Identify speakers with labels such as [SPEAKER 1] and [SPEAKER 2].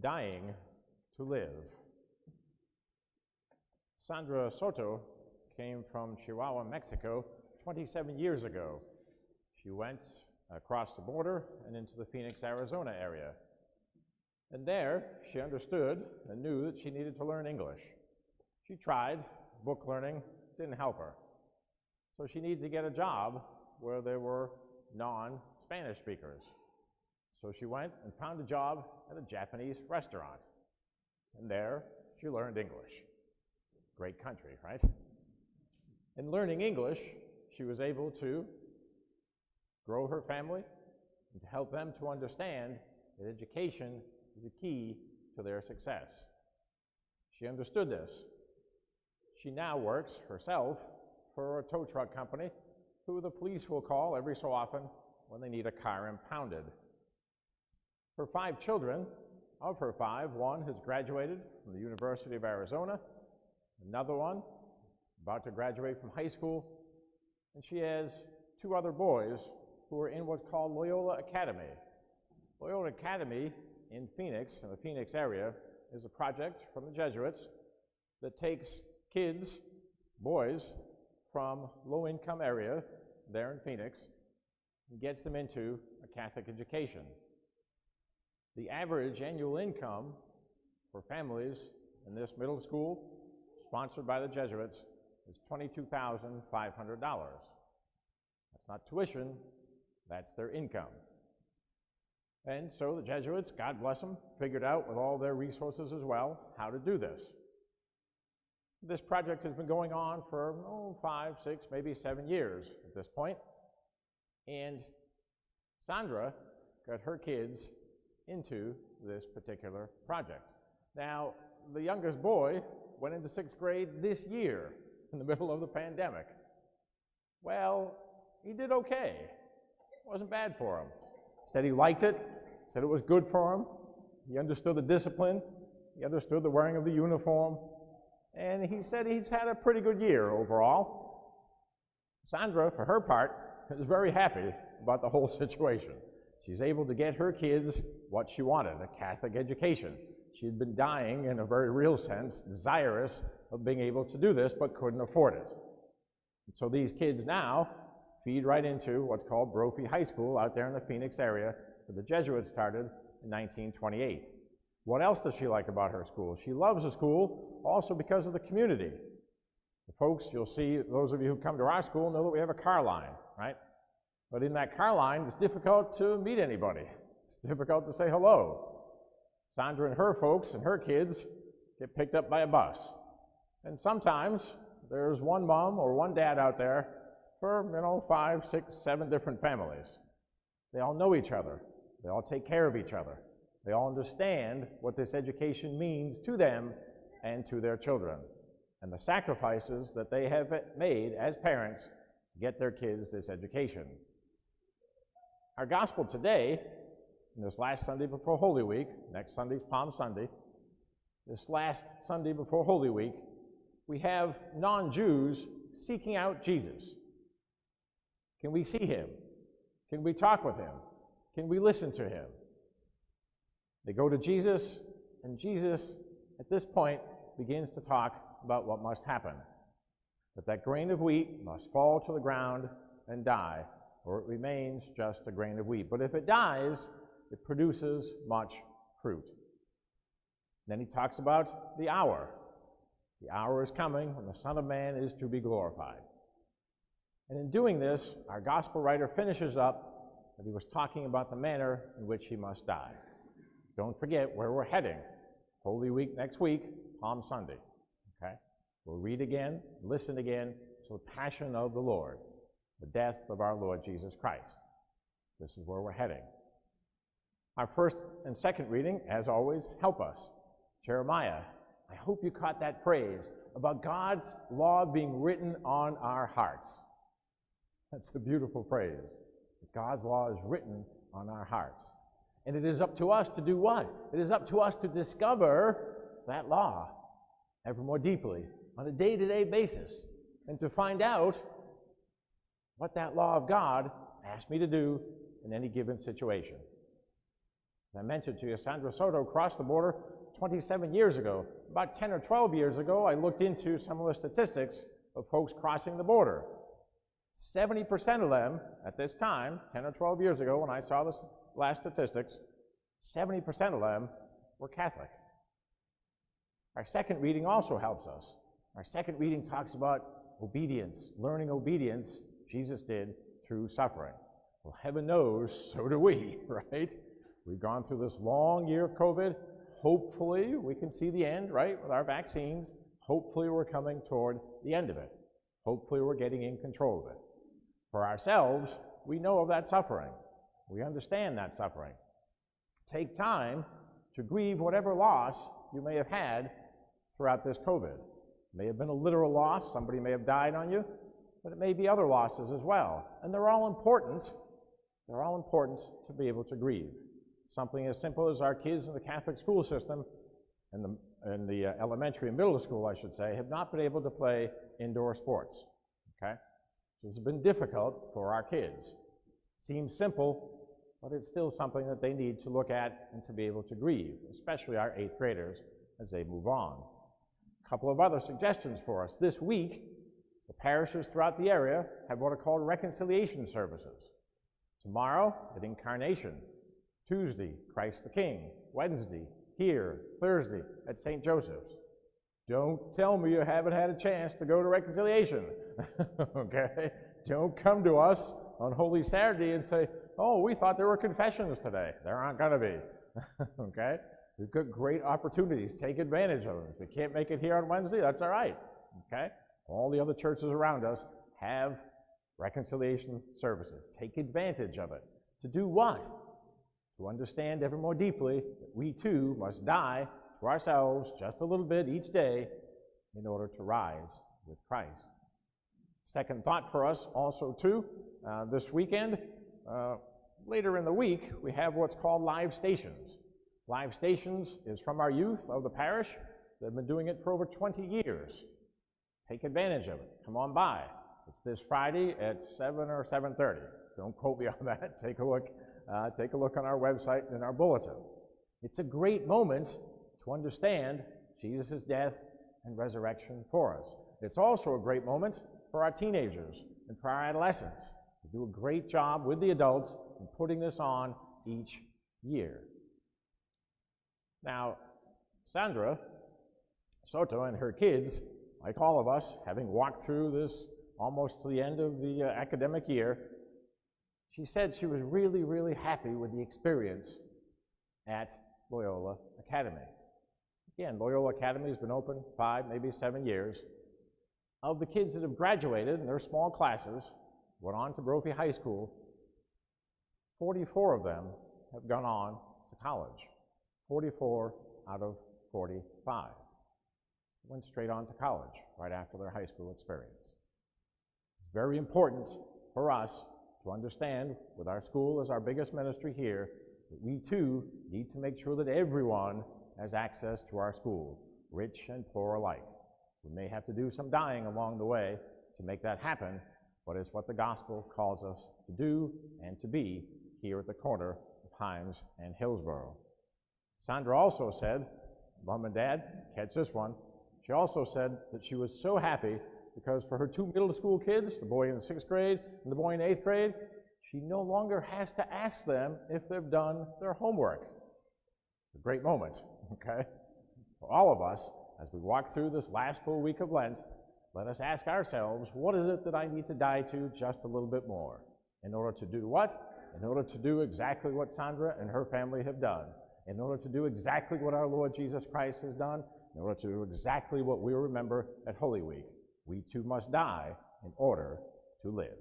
[SPEAKER 1] Dying to live. Sandra Soto came from Chihuahua, Mexico 27 years ago. She went across the border and into the Phoenix, Arizona area. And there, she understood and knew that she needed to learn English. She tried. Book learning didn't help her. So she needed to get a job where there were non-Spanish speakers. So she went and found a job at a Japanese restaurant. And there, she learned English. Great country, right? In learning English, she was able to grow her family and to help them to understand that education is a key to their success. She understood this. She now works herself for a tow truck company who the police will call every so often when they need a car impounded. Her 5 children, of her 5, one has graduated from the University of Arizona, another one about to graduate from high school, and she has 2 other boys who are in what's called Loyola Academy. Loyola Academy in Phoenix, in the Phoenix area, is a project from the Jesuits that takes kids, boys, from low-income area there in Phoenix and gets them into a Catholic education. The average annual income for families in this middle school, sponsored by the Jesuits, is $22,500. That's not tuition, that's their income. And so the Jesuits, God bless them, figured out with all their resources as well how to do this. This project has been going on for 5, 6, maybe 7 years at this point. And Sandra got her kids into this particular project. Now, the youngest boy went into 6th grade this year in the middle of the pandemic. Well, he did okay. It wasn't bad for him. Said he liked it, said it was good for him. He understood the discipline. He understood the wearing of the uniform. And he said he's had a pretty good year overall. Sandra, for her part, is very happy about the whole situation. She's able to get her kids what she wanted, a Catholic education. She had been dying, in a very real sense, desirous of being able to do this, but couldn't afford it. And so these kids now feed right into what's called Brophy High School out there in the Phoenix area that the Jesuits started in 1928. What else does she like about her school? She loves the school also because of the community. The folks, you'll see, those of you who come to our school know that we have a car line, right? But in that car line, it's difficult to meet anybody. It's difficult to say hello. Sandra and her folks and her kids get picked up by a bus. And sometimes there's one mom or one dad out there for, 5, 6, 7 different families. They all know each other. They all take care of each other. They all understand what this education means to them and to their children, and the sacrifices that they have made as parents to get their kids this education. Our gospel today, in this last Sunday before Holy Week, next Sunday's Palm Sunday, this last Sunday before Holy Week, we have non-Jews seeking out Jesus. Can we see him? Can we talk with him? Can we listen to him? They go to Jesus, and Jesus, at this point, begins to talk about what must happen. That grain of wheat must fall to the ground and die, or it remains just a grain of wheat. But if it dies, it produces much fruit. Then he talks about the hour. The hour is coming when the Son of Man is to be glorified. And in doing this, our gospel writer finishes up that he was talking about the manner in which he must die. Don't forget where we're heading. Holy Week next week, Palm Sunday. Okay? We'll read again, listen again to the passion of the Lord, the death of our Lord Jesus Christ. This is where we're heading. Our first and second reading, as always, help us. Jeremiah, I hope you caught that phrase about God's law being written on our hearts. That's a beautiful phrase. God's law is written on our hearts. And it is up to us to do what? It is up to us to discover that law ever more deeply on a day-to-day basis and to find out what that law of God asked me to do in any given situation. As I mentioned to you, Sandra Soto crossed the border 27 years ago. About 10 or 12 years ago, I looked into some of the statistics of folks crossing the border. 70% of them at this time, 10 or 12 years ago when I saw the last statistics, 70% of them were Catholic. Our second reading also helps us. Our second reading talks about obedience, learning obedience, Jesus did through suffering. Well, heaven knows, so do we, right? We've gone through this long year of COVID. Hopefully we can see the end, right, with our vaccines. Hopefully we're coming toward the end of it. Hopefully we're getting in control of it. For ourselves, we know of that suffering. We understand that suffering. Take time to grieve whatever loss you may have had throughout this COVID. It may have been a literal loss, somebody may have died on you, but it may be other losses as well. And they're all important. They're all important to be able to grieve. Something as simple as our kids in the Catholic school system, in the elementary and middle school, I should say, have not been able to play indoor sports, okay? So it's been difficult for our kids. Seems simple, but it's still something that they need to look at and to be able to grieve, especially our 8th graders as they move on. A couple of other suggestions for us. This week, the parishes throughout the area have what are called reconciliation services. Tomorrow at Incarnation, Tuesday, Christ the King, Wednesday, here, Thursday at St. Joseph's. Don't tell me you haven't had a chance to go to reconciliation, okay? Don't come to us on Holy Saturday and say, oh, we thought there were confessions today. There aren't gonna be, okay? We've got great opportunities. Take advantage of them. If we can't make it here on Wednesday, that's all right, okay? All the other churches around us have reconciliation services. Take advantage of it. To do what? To understand ever more deeply that we too must die to ourselves just a little bit each day in order to rise with Christ. Second thought for us also too, this weekend, later in the week, we have what's called Live Stations. Live Stations is from our youth of the parish. They've been doing it for over 20 years. Take advantage of it. Come on by. It's this Friday at 7 or 7:30. Don't quote me on that. Take a look on our website and in our bulletin. It's a great moment to understand Jesus' death and resurrection for us. It's also a great moment for our teenagers and for our adolescents. We do a great job with the adults in putting this on each year. Now, Sandra Soto and her kids, like all of us, having walked through this almost to the end of the academic year, she said she was really, really happy with the experience at Loyola Academy. Again, Loyola Academy has been open 5, maybe 7 years. Of the kids that have graduated in their small classes, went on to Brophy High School, 44 of them have gone on to college. 44 out of 45 went straight on to college right after their high school experience. It's very important for us to understand, with our school as our biggest ministry here, that we too need to make sure that everyone has access to our school, rich and poor alike. We may have to do some dying along the way to make that happen, but it's what the gospel calls us to do and to be here at the corner of Himes and Hillsborough. Sandra also said, Mom and Dad, catch this one, she also said that she was so happy because for her 2 middle school kids, the boy in the 6th grade and the boy in 8th grade, she no longer has to ask them if they've done their homework. It's a great moment, okay? For all of us, as we walk through this last full week of Lent, let us ask ourselves, what is it that I need to die to just a little bit more? In order to do what? In order to do exactly what Sandra and her family have done. In order to do exactly what our Lord Jesus Christ has done. In order to do exactly what we remember at Holy Week. We too must die in order to live.